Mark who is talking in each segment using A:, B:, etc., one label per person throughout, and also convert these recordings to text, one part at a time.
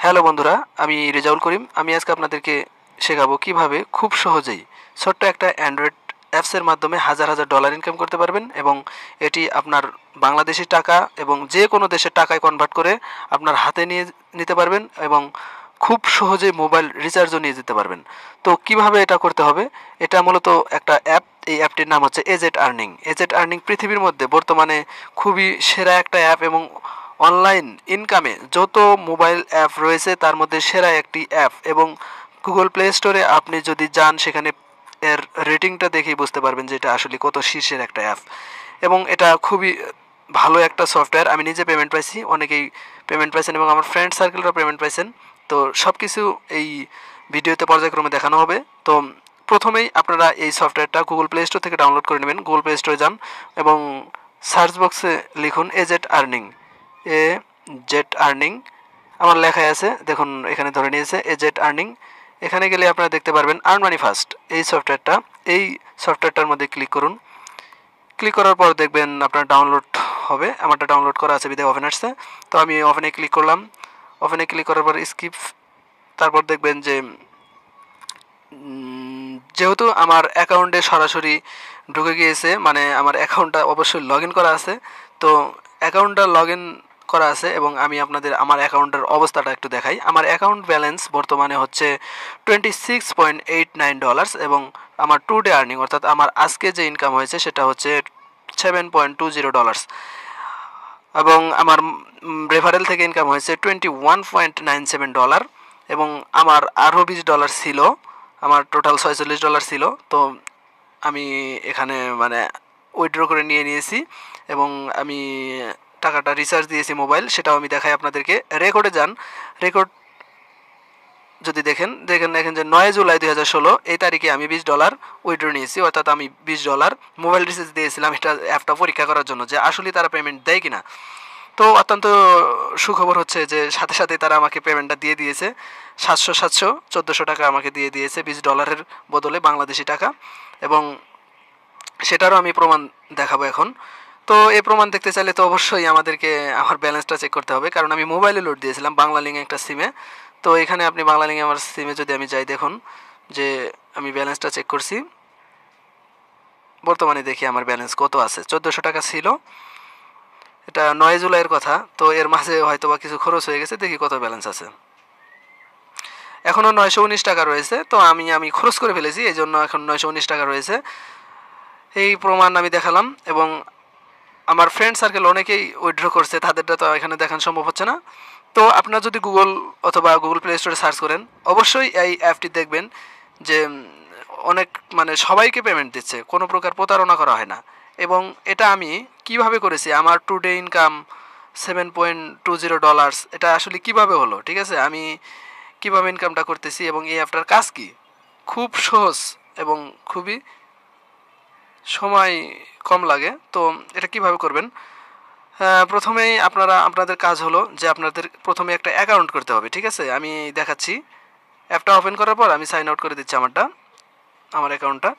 A: Hello বন্ধুরা, আমি রেজাউল করিম। আমি আজকে আপনাদেরকে শেখাবো কিভাবে খুব সহজেই ছোট্ট একটা অ্যান্ড্রয়েড অ্যাপসের মাধ্যমে হাজার হাজার ডলার ইনকাম করতে পারবেন এবং এটি আপনার বাংলাদেশি টাকা এবং যে কোনো দেশের টাকায় কনভার্ট করে আপনার হাতে নিয়ে নিতে পারবেন এবং খুব সহজে মোবাইল রিচার্জও নিয়ে যেতে পারবেন। তো কিভাবে এটা করতে হবে? এটা মূলত একটা অ্যাপ। এই অ্যাপটির নাম হচ্ছে এজেট আর্নিং। এজেট আর্নিং পৃথিবীর মধ্যে বর্তমানে খুবই সেরা একটা অ্যাপ এবং অনলাইন ইনকামে যত মোবাইল অ্যাপ রয়েছে তার মধ্যে সেরা একটি অ্যাপ। এবং গুগল প্লে স্টোরে আপনি যদি যান সেখানে এর রেটিংটা দেখেই বুঝতে পারবেন যে এটা আসলে কত শীর্ষের একটা অ্যাপ এবং এটা খুবই ভালো একটা সফটওয়্যার। আমি নিজে পেমেন্ট পাইছি, অনেকেই পেমেন্ট পাইছেন এবং আমার ফ্রেন্ড সার্কেলরা পেমেন্ট পাইছেন। তো সব কিছু এই ভিডিওতে পর্যায়ক্রমে দেখানো হবে। তো প্রথমেই আপনারা এই সফটওয়্যারটা গুগল প্লে স্টোর থেকে ডাউনলোড করে নেবেন। গুগল প্লে স্টোরে যান এবং সার্চ বক্সে লিখুন এজেট আর্নিং। এ জেট আর্নিং আমার লেখায় আছে, দেখুন এখানে ধরে নিয়েছে এজেট আর্নিং। এখানে গেলে আপনারা দেখতে পারবেন আর্ন মানি ফার্স্ট এই সফটওয়্যারটা। এই সফটওয়্যারটার মধ্যে ক্লিক করুন। ক্লিক করার পর দেখবেন আপনার ডাউনলোড হবে। আমারটা ডাউনলোড করা আছে বিদায় ওপেন আসছে। তো আমি ওপেনে ক্লিক করলাম। ওপেনে ক্লিক করার পর স্কিপ। তারপর দেখবেন যে যেহেতু আমার অ্যাকাউন্টে সরাসরি ঢুকে গিয়েছে, মানে আমার অ্যাকাউন্টটা অবশ্যই লগ ইন করা আছে। তো অ্যাকাউন্টটা লগ ইন করা আছে এবং আমি আপনাদের আমার অ্যাকাউন্টের অবস্থাটা একটু দেখাই। আমার অ্যাকাউন্ট ব্যালেন্স বর্তমানে হচ্ছে $26.89 এবং আমার টু ডে আর্নিং অর্থাৎ আমার আজকে যে ইনকাম হয়েছে সেটা হচ্ছে $7.20 এবং আমার রেফারেল থেকে ইনকাম হয়েছে $21.97 এবং আমার আরও $20 ছিল। আমার টোটাল $46 ছিল। তো আমি এখানে মানে উইথড্র করে নিয়ে নিয়েছি এবং আমি টাকাটা রিচার্জ দিয়েছি মোবাইল, সেটাও আমি দেখাই আপনাদেরকে। রেকর্ডে যান। রেকর্ড যদি দেখেন যে 9 জুলাই 2016 এই তারিখে আমি $20 উইথড্র নিয়েছি, অর্থাৎ আমি $20 মোবাইল রিচার্জ দিয়েছিলাম এটা অ্যাপটা পরীক্ষা করার জন্য যে আসলে তারা পেমেন্ট দেয় কিনা। তো অত্যন্ত সুখবর হচ্ছে যে সাথে সাথে তারা আমাকে পেমেন্টটা দিয়ে দিয়েছে। 1400 টাকা আমাকে দিয়ে দিয়েছে $20 বদলে বাংলাদেশি টাকা এবং সেটারও আমি প্রমাণ দেখাবো এখন। তো এই প্রমাণ দেখতে চাইলে তো অবশ্যই আমাদেরকে আমার ব্যালেন্সটা চেক করতে হবে, কারণ আমি মোবাইলে লোড দিয়েছিলাম বাংলা লিঙ্ক একটা সিমে। তো এখানে আপনি বাংলা লিঙ্কে আমার সিমে যদি আমি যাই, দেখুন যে আমি ব্যালেন্সটা চেক করছি। বর্তমানে দেখি আমার ব্যালেন্স কত আছে। 1400 টাকা ছিল। এটা 9 জুলাইয়ের কথা। তো এর মাঝে হয়তো বা কিছু খরচ হয়ে গেছে, দেখি কত ব্যালেন্স আছে। এখনও 919 টাকা রয়েছে। তো আমি খরচ করে ফেলেছি, এই জন্য এখন 919 টাকা রয়েছে। এই প্রমাণ আমি দেখালাম এবং আমার ফ্রেন্ড সার্কেল অনেকেই উইথড্র করছে, তাদেরটা তো এখানে দেখানো সম্ভব হচ্ছে না। তো আপনারা যদি গুগল অথবা গুগল প্লে স্টোরে সার্চ করেন অবশ্যই এই অ্যাপটি দেখবেন যে অনেক মানে সবাইকে পেমেন্ট দিচ্ছে, কোনো প্রকার প্রতারণা করা হয় না। এবং এটা আমি কিভাবে করেছি, আমার টু ডে ইনকাম $7.20 এটা আসলে কিভাবে হলো, ঠিক আছে, আমি কিভাবে ইনকামটা করতেছি এবং এই অ্যাপটার কাজ কি, খুব সহজ এবং খুবই সময় কম লাগে। তো এটা কিভাবে করবেন? প্রথমেই আপনাদের কাজ হলো যে আপনাদের প্রথমে একটা অ্যাকাউন্ট করতে হবে, ঠিক আছে। আমি দেখাচ্ছি। অ্যাপটা ওপেন করার পর আমি সাইন আউট করে দিচ্ছি আমার অ্যাকাউন্টটা।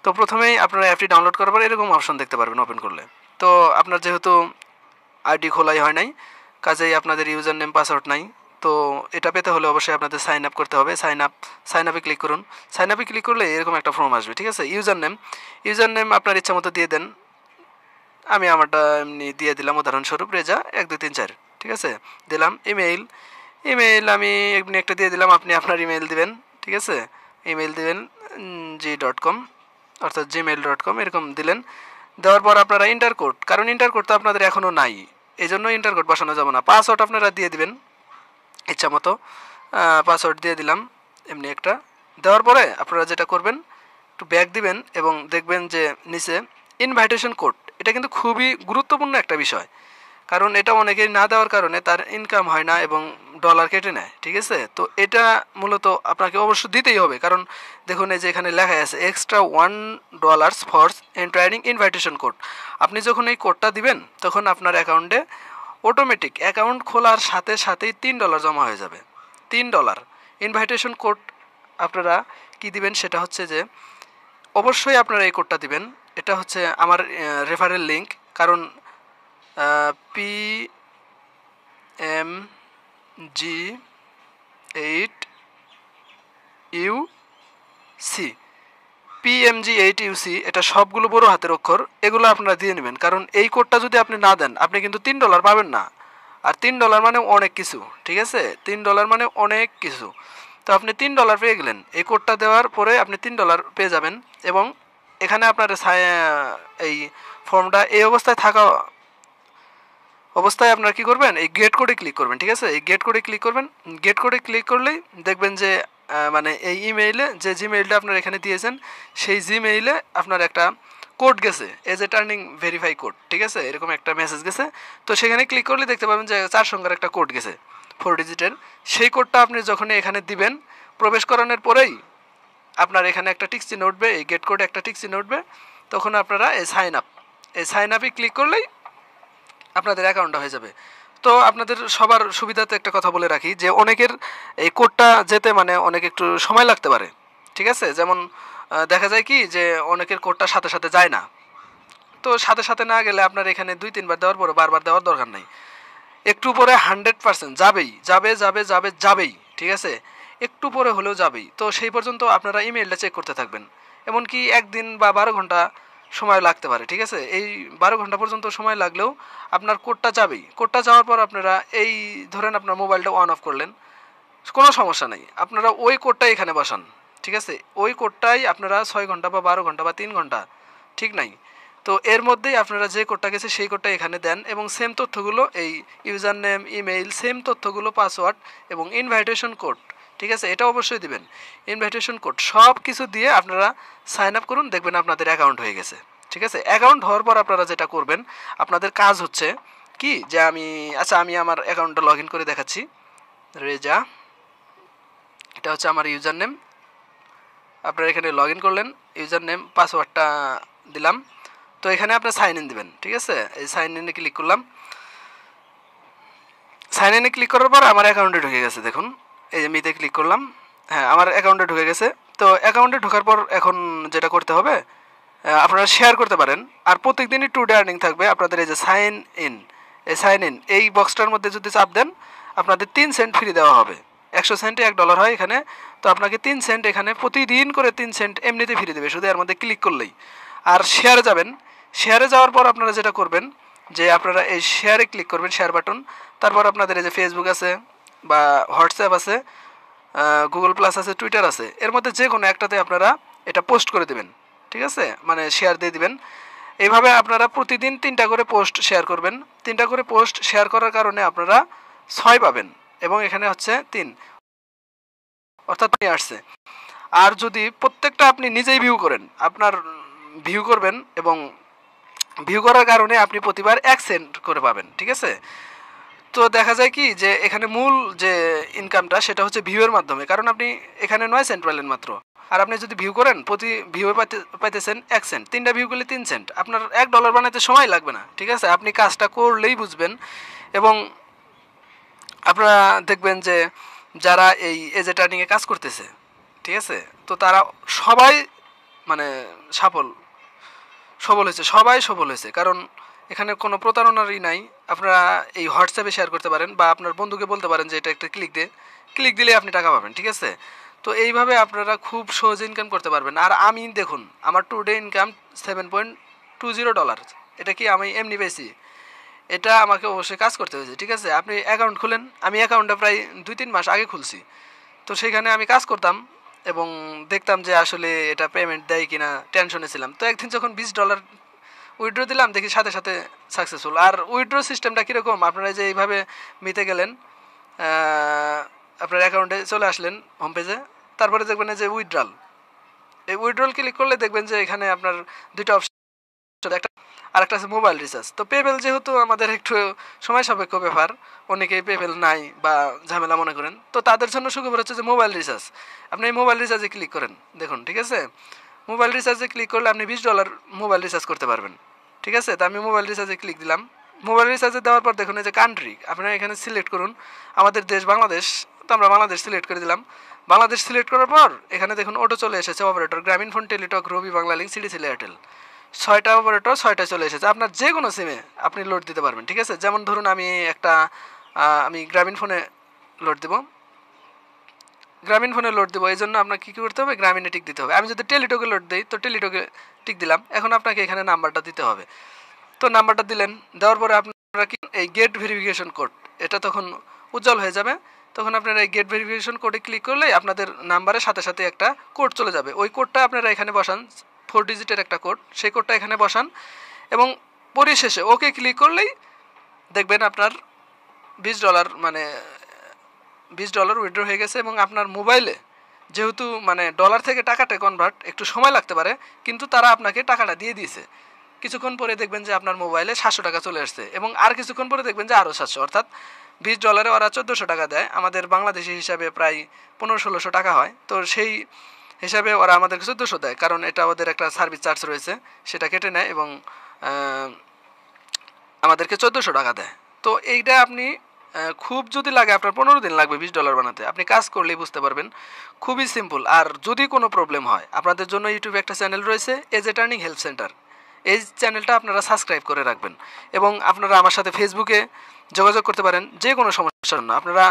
A: তো প্রথমেই আপনারা অ্যাপটি ডাউনলোড করার পর এরকম অপশন দেখতে পারবেন ওপেন করলে। তো আপনার যেহেতু আইডি খোলাই হয় নাই, কাজেই আপনাদের ইউজার নেম পাসওয়ার্ড নাই। তো এটা পেতে হলে অবশ্যই আপনাদের সাইন আপ করতে হবে। সাইন আপে ক্লিক করুন। সাইন আপে ক্লিক করলে এরকম একটা ফর্ম আসবে, ঠিক আছে। ইউজার নেম আপনার ইচ্ছা মতো দিয়ে দেন। আমি আমারটা এমনি দিয়ে দিলাম, উদাহরণস্বরূপ রেজা 1 2 3 4, ঠিক আছে, দিলাম। ইমেইল আমি এমনি একটা দিয়ে দিলাম, আপনি আপনার ইমেইল দিবেন, ঠিক আছে। ইমেইল দিবেন g.com অর্থাৎ gmail.com এরকম দিলেন। দেওয়ার পর আপনারা ইন্টার কোড, কারণ ইন্টার কোড তো আপনাদের এখনও নাই, এই জন্য ইন্টার কোড বসানো যাবে না। পাসওয়ার্ড আপনারা দিয়ে দিবেন ইচ্ছা মতো। পাসওয়ার্ড দিয়ে দিলাম এমনি একটা। দেওয়ার পরে আপনারা যেটা করবেন, একটু ব্যাক দিবেন এবং দেখবেন যে নিচে ইনভাইটেশন কোড। এটা কিন্তু খুবই গুরুত্বপূর্ণ একটা বিষয়, কারণ এটা অনেকেই না দেওয়ার কারণে তার ইনকাম হয় না এবং ডলার কেটে নেয়, ঠিক আছে। তো এটা মূলত আপনাকে অবশ্য দিতেই হবে, কারণ দেখুন এই যে এখানে লেখা আছে extra $1 for entering invitation code. আপনি যখন এই কোডটা দিবেন তখন আপনার অ্যাকাউন্টে অটোমেটিক অ্যাকাউন্ট খোলার সাথে সাথেই $3 জমা হয়ে যাবে। $3 ইনভাইটেশন কোড। আপনারা কি দিবেন সেটা হচ্ছে যে অবশ্যই আপনারা এই কোডটা দিবেন। এটা হচ্ছে আমার রেফারেল লিঙ্ক, কারণ PMG PMG8UC PMG8UC, এটা সবগুলো বড় হাতের অক্ষর, এগুলো আপনারা দিয়ে নেবেন। কারণ এই কোডটা যদি আপনি না দেন আপনি কিন্তু $3 পাবেন না। আর $3 মানে অনেক কিছু, ঠিক আছে? $3 মানে অনেক কিছু। তো আপনি $3 পেয়ে গেলেন। এই কোডটা দেওয়ার পরে আপনি $3 পেয়ে যাবেন। এবং এখানে আপনার এই ফর্মটা এই অবস্থায় থাকা অবস্থায় আপনারা কী করবেন, এই গেট কোডে ক্লিক করবেন, ঠিক আছে? এই গেট কোডে ক্লিক করবেন। গেট কোডে ক্লিক করলেই দেখবেন যে মানে এই ইমেইলে যে জিমেইলটা আপনারা এখানে দিয়েছেন সেই জিমেইলে আপনার একটা কোড গেছে, as a turning verify code, ঠিক আছে? এরকম একটা মেসেজ গেছে। তো সেখানে ক্লিক করলে দেখতে পাবেন যে 4 সংখ্যার একটা কোড গেছে, 4 ডিজিটের। সেই কোডটা আপনি যখন এখানে দিবেন, প্রবেশ করানোর পরেই আপনার এখানে একটা টিক চিহ্ন উঠবে, এই গেট কোডে একটা টিক চিহ্ন উঠবে। তখন আপনারা এই সাইন আপে ক্লিক করলেই আপনাদের অ্যাকাউন্টটা হয়ে যাবে। তো আপনাদের সবার সুবিধাতে একটা কথা বলে রাখি যে অনেকের এই কোডটা যেতে মানে অনেক একটু সময় লাগতে পারে, ঠিক আছে? যেমন দেখা যায় কি যে অনেকের কোডটা সাথে সাথে যায় না। তো সাথে সাথে না গেলে আপনার এখানে 2-3 বার দেওয়ার পরে বারবার দেওয়ার দরকার নেই। একটু পরে 100% যাবেই, ঠিক আছে? একটু পরে হলেও যাবেই। তো সেই পর্যন্ত আপনারা ইমেইলটা চেক করতে থাকবেন। এমনকি একদিন বা 12 ঘন্টা সময় লাগতে পারে, ঠিক আছে? এই 12 ঘন্টা পর্যন্ত সময় লাগলেও আপনার কোডটা যাবেই। কোডটা যাওয়ার পর আপনারা এই ধরেন আপনার মোবাইলটা অন অফ করলেন, কোনো সমস্যা নেই, আপনারা ওই কোডটাই এখানে বসান, ঠিক আছে? ওই কোডটাই আপনারা 6 ঘন্টা বা 12 ঘন্টা বা 3 ঘন্টা, ঠিক নাই? তো এর মধ্যেই আপনারা যে কোডটা গেছে সেই কোডটা এখানে দেন এবং সেম তথ্যগুলো এই ইউজার নেম, ইমেইল, সেম তথ্যগুলো, পাসওয়ার্ড এবং ইনভাইটেশন কোড, ঠিক আছে? এটা অবশ্যই দিবেন। ইনভাইটেশন কোড সব কিছু দিয়ে আপনারা সাইন আপ করুন, দেখবেন আপনাদের অ্যাকাউন্ট হয়ে গেছে, ঠিক আছে? অ্যাকাউন্ট হওয়ার পর আপনারা যেটা করবেন, আপনাদের কাজ হচ্ছে কি যে আমি আমার অ্যাকাউন্টটা লগ ইন করে দেখাচ্ছি। রেজা, এটা হচ্ছে আমার ইউজার নেম। আপনারা এখানে লগ ইন করলেন, ইউজার নেম, পাসওয়ার্ডটা দিলাম। তো এখানে আপনার সাইন ইন দেবেন, ঠিক আছে? এই সাইন ইনে ক্লিক করলাম। সাইন ইনে ক্লিক করার পর আমার অ্যাকাউন্টে ঢুকে গেছে, দেখুন। এই যে মিতে ক্লিক করলাম, হ্যাঁ আমার অ্যাকাউন্টে ঢুকে গেছে। তো অ্যাকাউন্টে ঢোকার পর এখন যেটা করতে হবে, আপনারা শেয়ার করতে পারেন। আর প্রত্যেক দিনই 2 ডে আর্নিং থাকবে আপনাদের। এই যে সাইন ইন, এই বক্সটার মধ্যে যদি চাপ দেন আপনাদের 3 সেন্ট ফ্রি দেওয়া হবে। 100 সেন্টে $1 হয় এখানে। তো আপনাকে 3 সেন্ট এখানে প্রতিদিন করে 3 সেন্ট এমনিতে ফ্রি দেবে, শুধু এর মধ্যে ক্লিক করলেই। আর শেয়ারে যাবেন, শেয়ারে যাওয়ার পর আপনারা যেটা করবেন যে আপনারা এই শেয়ারে ক্লিক করবেন, শেয়ার বাটন। তারপর আপনাদের এই যে ফেসবুক আছে বা হোয়াটসঅ্যাপ আছে, গুগল প্লাস আছে, টুইটার আছে, এর মধ্যে যে কোনো একটাতে আপনারা এটা পোস্ট করে দেবেন, ঠিক আছে? মানে শেয়ার দিয়ে দিবেন। এইভাবে আপনারা প্রতিদিন 3টা করে পোস্ট শেয়ার করবেন। 3টা করে পোস্ট শেয়ার করার কারণে আপনারা 6 পাবেন এবং এখানে হচ্ছে 3, অর্থাৎ আসছে। আর যদি প্রত্যেকটা আপনি নিজেই ভিউ করেন, আপনার ভিউ করবেন এবং ভিউ করার কারণে আপনি প্রতিবার 1 সেন্ট করে পাবেন, ঠিক আছে? তো দেখা যায় কি যে এখানে মূল যে ইনকামটা সেটা হচ্ছে ভিউয়ের মাধ্যমে, কারণ আপনি এখানে 9 সেন্ট পেলেন মাত্র। আর আপনি যদি ভিউ করেন, প্রতি ভিউয়ে পাইতেছেন 1 সেন্ট, 3টা ভিউ করলে 3 সেন্ট, আপনার $1 বানাতে সময় লাগবে না, ঠিক আছে? আপনি কাজটা করলেই বুঝবেন। এবং আপনারা দেখবেন যে যারা এই এজে টার্নিংয়ে কাজ করতেছে, ঠিক আছে, তো তারা সবাই মানে সফল হয়েছে, সবাই সফল হয়েছে। কারণ এখানে কোনো প্রতারণারই নাই। আপনারা এই হোয়াটসঅ্যাপে শেয়ার করতে পারেন বা আপনার বন্ধুকে বলতে পারেন যে এটা একটা ক্লিক দিলে আপনি টাকা পাবেন, ঠিক আছে? তো এইভাবে আপনারা খুব সহজে ইনকাম করতে পারবেন। আর আমি দেখুন আমার 2 ডে ইনকাম $7.20। এটা কি আমি এমনি পেয়েছি? এটা আমাকে অবশ্যই কাজ করতে হয়েছে, ঠিক আছে? আপনি অ্যাকাউন্ট খুলেন, আমি অ্যাকাউন্টটা প্রায় 2-3 মাস আগে খুলছি। তো সেখানে আমি কাজ করতাম এবং দেখতাম যে আসলে এটা পেমেন্ট দেয় কিনা টেনশনে ছিলাম। তো একদিন যখন $20 উইথড্র দিলাম, দেখি সাথে সাথে সাকসেসফুল। আর উইথড্র সিস্টেমটা কীরকম, আপনারা যে এইভাবে মিতে গেলেন, আপনার অ্যাকাউন্টে চলে আসলেন হোম পেজে, তারপরে দেখবেন যে উইথড্রল, এই উইথড্রল ক্লিক করলে দেখবেন যে এখানে আপনার 2টা অপশন, একটা আর একটা আছে মোবাইল রিচার্জ। তো পেপেল যেহেতু আমাদের একটু সময় সাপেক্ষ ব্যাপার, অনেকেই পেপেল নাই বা ঝামেলা মনে করেন, তো তাদের জন্য সুখবর হচ্ছে যে মোবাইল রিচার্জ। আপনি এই মোবাইল রিচার্জে ক্লিক করেন, দেখুন, ঠিক আছে? মোবাইল রিচার্জে ক্লিক করলে আপনি $20 মোবাইল রিচার্জ করতে পারবেন, ঠিক আছে? তো আমি মোবাইল রিচার্জে ক্লিক দিলাম। মোবাইল রিচার্জে দেওয়ার পর দেখুন এই যে কান্ট্রি, আপনারা এখানে সিলেক্ট করুন আমাদের দেশ বাংলাদেশ। তো আমরা বাংলাদেশ সিলেক্ট করে দিলাম। বাংলাদেশ সিলেক্ট করার পর এখানে দেখুন অটো চলে এসেছে, অপারেটর গ্রামীণফোন, টেলিটক, রবি, বাংলালিংক, সিডিসেল, এয়ারটেল। 6টা অপারেটর, 6টা চলে এসেছে। আপনার যে কোনো সিমে আপনি লোড দিতে পারবেন, ঠিক আছে? যেমন ধরুন আমি গ্রামীণ ফোনে লোড দেব। গ্রামীণ ফোনে লোড দেবো, এই জন্য আপনাকে কী করতে হবে, গ্রামীণে টিক দিতে হবে। আমি যদি টেলিটকে লোড দিই তো টেলিটকে টিক দিলাম। এখন আপনাকে এখানে নাম্বারটা দিতে হবে। তো নাম্বারটা দিলেন, দেওয়ার পরে আপনারা কি এই গেট ভেরিফিকেশন কোড, এটা তখন উজ্জ্বল হয়ে যাবে। তখন আপনারা এই গেট ভেরিফিকেশন কোডে ক্লিক করলেই আপনাদের নাম্বারের সাথে সাথে একটা কোড চলে যাবে। ওই কোডটা আপনারা এখানে বসান, 4 ডিজিটের একটা কোড, সেই কোডটা এখানে বসান এবং পরিশেষে ওকে ক্লিক করলেই দেখবেন আপনার $20 মানে $20 উইথড্র হয়ে গেছে। এবং আপনার মোবাইলে যেহেতু মানে ডলার থেকে টাকাটা কনভার্ট একটু সময় লাগতে পারে, কিন্তু তারা আপনাকে টাকাটা দিয়ে দিয়েছে। কিছুক্ষণ পরে দেখবেন যে আপনার মোবাইলে 700 টাকা চলে আসছে এবং আর কিছুক্ষণ পরে দেখবেন যে আরও 700, অর্থাৎ $20 ওরা 1400 টাকা দেয়। আমাদের বাংলাদেশি হিসাবে প্রায় 1500-1600 টাকা হয়। তো সেই হিসাবে ওরা আমাদেরকে 1400 দেয়, কারণ এটা ওদের একটা সার্ভিস চার্জ রয়েছে, সেটা কেটে নেয় এবং আমাদেরকে 1400 টাকা দেয়। তো এইটা আপনি খুব যদি লাগে আপনার 15 দিন লাগবে $20 বানাতে। আপনি কাজ করলেই বুঝতে পারবেন, খুবই সিম্পল। আর যদি কোনো প্রবলেম হয়, আপনাদের জন্য ইউটিউবে একটা চ্যানেল রয়েছে, এজেট আর্নিং হেল্প সেন্টার। এই চ্যানেলটা আপনারা সাবস্ক্রাইব করে রাখবেন এবং আপনারা আমার সাথে ফেসবুকে যোগাযোগ করতে পারেন যে কোনো সমস্যার জন্য। আপনারা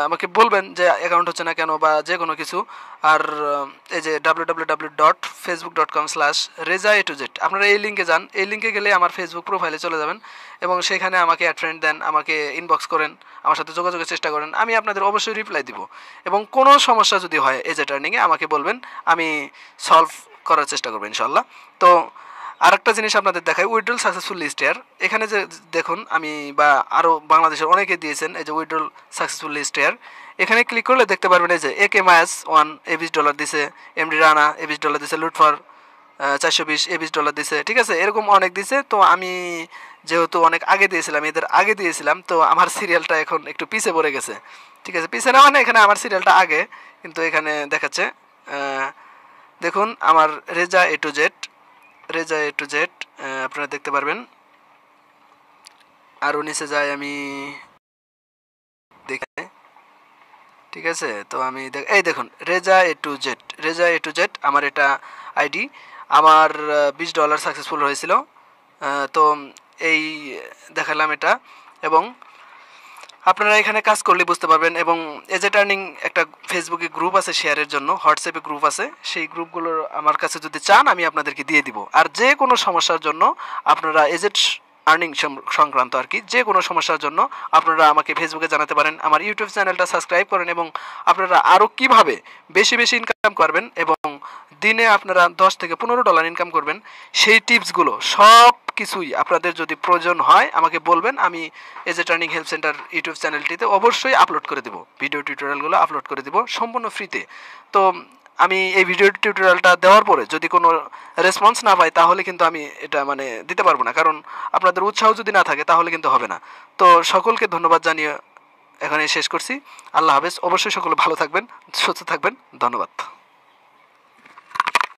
A: আমাকে বলবেন যে অ্যাকাউন্ট হচ্ছে না কেন বা যে কোনো কিছু। আর এই যে www.facebook.com/reza-a-to-z, আপনারা এই লিঙ্কে যান। এই লিঙ্কে গেলে আমার ফেসবুক প্রোফাইলে চলে যাবেন এবং সেখানে আমাকে অ্যাড ফ্রেন্ড দেন, আমাকে ইনবক্স করেন, আমার সাথে যোগাযোগের চেষ্টা করেন। আমি আপনাদের অবশ্যই রিপ্লাই দিব এবং কোনো সমস্যা যদি হয় এজেট আর্নিংয়ে আমাকে বলবেন, আমি সলভ করার চেষ্টা করবো ইনশাল্লাহ। তো আরেকটা জিনিস আপনাদের দেখাই, উইথড্রল সাকসেসফুল লিস্টের। এখানে যে দেখুন, আমি বা আরও বাংলাদেশের অনেকে দিয়েছেন এই যে উইথড্রল সাকসেসফুল লিস্টের। এখানে ক্লিক করলে দেখতে পারবেন এই যে AK মায়াস 1 $20 দিছে, MD রানা $20 দিছে, লুটফার 420 $20 দিছে, ঠিক আছে, এরকম অনেক দিছে। তো আমি যেহেতু অনেক আগে দিয়েছিলাম, এদের আগে দিয়েছিলাম, তো আমার সিরিয়ালটা এখন একটু পিছে পড়ে গেছে, ঠিক আছে। পিছে না মানে এখানে আমার সিরিয়ালটা আগে, কিন্তু এখানে দেখাচ্ছে দেখুন আমার রেজা A to Z আপনারা দেখতে পারবেন। আরও নিচে যাই আমি দেখে, ঠিক আছে। তো আমি এই দেখুন রেজা A to Z আমার এটা আইডি। আমার $20 সাকসেসফুল হয়েছিল। তো এই দেখালাম এটা। এবং আপনারা এখানে কাজ করলে বুঝতে পারবেন। এবং এজেট আর্নিং একটা ফেসবুকে গ্রুপ আছে শেয়ারের জন্য, হোয়াটসঅ্যাপে গ্রুপ আছে, সেই গ্রুপগুলো আমার কাছে যদি চান আমি আপনাদেরকে দিয়ে দিব। আর যে কোনো সমস্যার জন্য আপনারা এজেট আর্নিং সংক্রান্ত আর কি যে কোনো সমস্যার জন্য আপনারা আমাকে ফেসবুকে জানাতে পারেন। আমার ইউটিউব চ্যানেলটা সাবস্ক্রাইব করেন এবং আপনারা আরও কীভাবে বেশি বেশি ইনকাম করবেন এবং দিনে আপনারা $10 থেকে $15 ইনকাম করবেন, সেই টিপসগুলো সব কিছুই আপনাদের যদি প্রয়োজন হয় আমাকে বলবেন। আমি এজেট আর্নিং হেল্প সেন্টার ইউটিউব চ্যানেলটিতে অবশ্যই আপলোড করে দেবো, ভিডিও টিউটোরিয়ালগুলো আপলোড করে দেবো সম্পূর্ণ ফ্রিতে। তো আমি এই ভিডিও টিউটোরিয়ালটা দেওয়ার পরে যদি কোনো রেসপন্স না পাই তাহলে কিন্তু আমি এটা মানে দিতে পারবো না, কারণ আপনাদের উৎসাহ যদি না থাকে তাহলে কিন্তু হবে না। তো সকলকে ধন্যবাদ জানিয়ে এখানে শেষ করছি। আল্লাহ হাফেজ। অবশ্যই সকলে ভালো থাকবেন, সুস্থ থাকবেন। ধন্যবাদ।